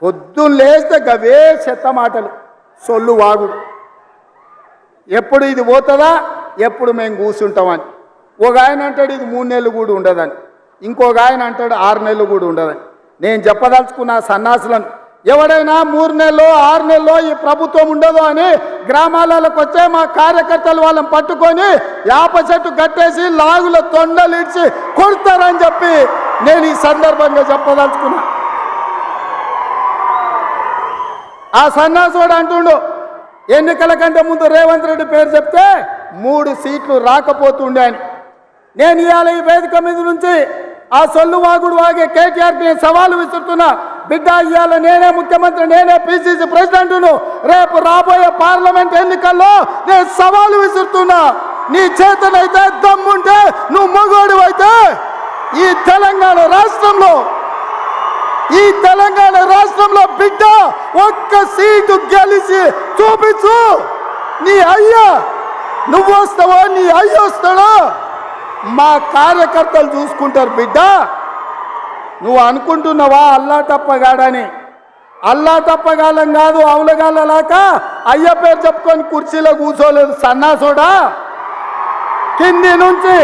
పొద్దున్న లేస్తే గవే చెత్త మాటలు, సొల్లు వాగుడు. ఎప్పుడు ఇది పోతుందా, ఎప్పుడు మేము కూర్చుంటామని. ఒక ఆయన అంటాడు ఇది 3 నెలలు కూడా ఉండదని, ఇంకొక ఆయన అంటాడు 6 నెలలు కూడా ఉండదని. నేను చెప్పదలుచుకున్న సన్నాసులను, ఎవడైనా 3 నెలలో 6 నెలలో ఈ ప్రభుత్వం ఉండదు అని గ్రామాలకు వచ్చే మా కార్యకర్తలు వాళ్ళని పట్టుకొని యాప చెట్టు కట్టేసి లాగుల తొండలు ఇచ్చి కొడతారని చెప్పి నేను ఈ సందర్భంగా చెప్పదలుచుకున్నా. ఆ సన్నాసుడు అంటుండు ఎన్నికల కంటే ముందు రేవంత్ రెడ్డి పేరు చెప్తే 3 సీట్లు రాకపోతుండే అని. నేను ఇవాళ ఈ వేదిక మీద నుంచి ఆ సొల్లు వాగుడు వాగే కేటీఆర్కి నేను సవాలు విసురుతున్నా. బిడ్డ, ఇవాళ నేనే ముఖ్యమంత్రి, నేనే పిసిసి ప్రెసిడెంట్ను. రేపు రాబోయే పార్లమెంట్ ఎన్నికల్లో నేను సవాలు విసురుతున్నా. నీ చేతనైతే దమ్ముంటే, నువ్వు మగోడు అయితే ఈ తెలంగాణ రాష్ట్రంలో బిడ్డ ఒక్క సీటు గెలిచి చూపించు. నీ అయ్యా నువ్వు వస్తావో నీ అయ్య వస్తాడో మా కార్యకర్తలు చూసుకుంటారు. బిడ్డ, నువ్వు అనుకుంటున్నావా అల్లా తప్పగాడని? అల్లా తప్పగాలం కాదు, అవులగాలలాక అయ్య పేరు చెప్పుకొని కుర్చీలో కూర్చోలేదు సన్నాసోడా. కింది నుంచి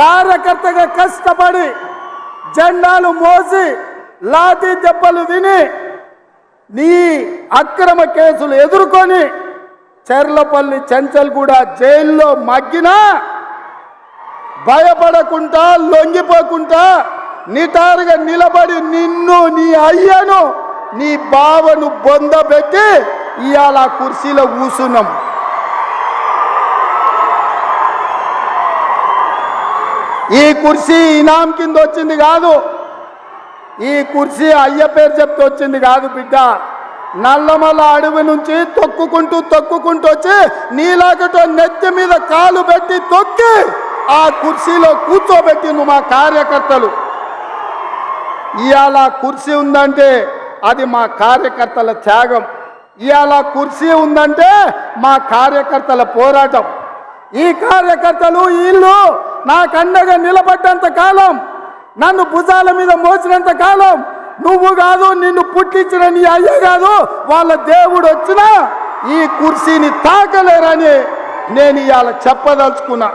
కార్యకర్తగా కష్టపడి జెండాలు మోసి లాఠీ దెబ్బలు విని నీ అక్రమ కేసులు ఎదుర్కొని చెర్లపల్లి చెంచల్గూడ జైల్లో మగ్గినా భయపడకుండా లొంగిపోకుండా నిటారుగా నిలబడి నిన్ను, నీ అయ్యను, నీ బావను బొందబెట్టి ఇవాళ కుర్చీలో కూర్చున్నాం. ఈ కుర్చీ ఇనాం కింద వచ్చింది కాదు, ఈ కుర్చీ అయ్య పేరు చెప్తే వచ్చింది కాదు బిడ్డ. నల్లమల్ల అడవి నుంచి తొక్కుకుంటూ వచ్చి నీలాగటో నెత్తి మీద కాలు పెట్టి తొక్కి ఆ కుర్చీలో కూర్చోబెట్టిండు మా కార్యకర్తలు. ఇవాళ కుర్చీ ఉందంటే అది మా కార్యకర్తల త్యాగం. ఇవాళ కుర్చీ ఉందంటే మా కార్యకర్తల పోరాటం. ఈ కార్యకర్తలు వీళ్ళు నాకు అండగా నిలబడ్డంత కాలం, నన్ను భుజాల మీద మోసినంత కాలం, నువ్వు కాదు, నిన్ను పుట్టించిన నీ అయ్య కాదు, వాళ్ళ దేవుడు వచ్చినా ఈ కుర్చీని తాకలేరని నేను ఇవాళ చెప్పదలుచుకున్నా.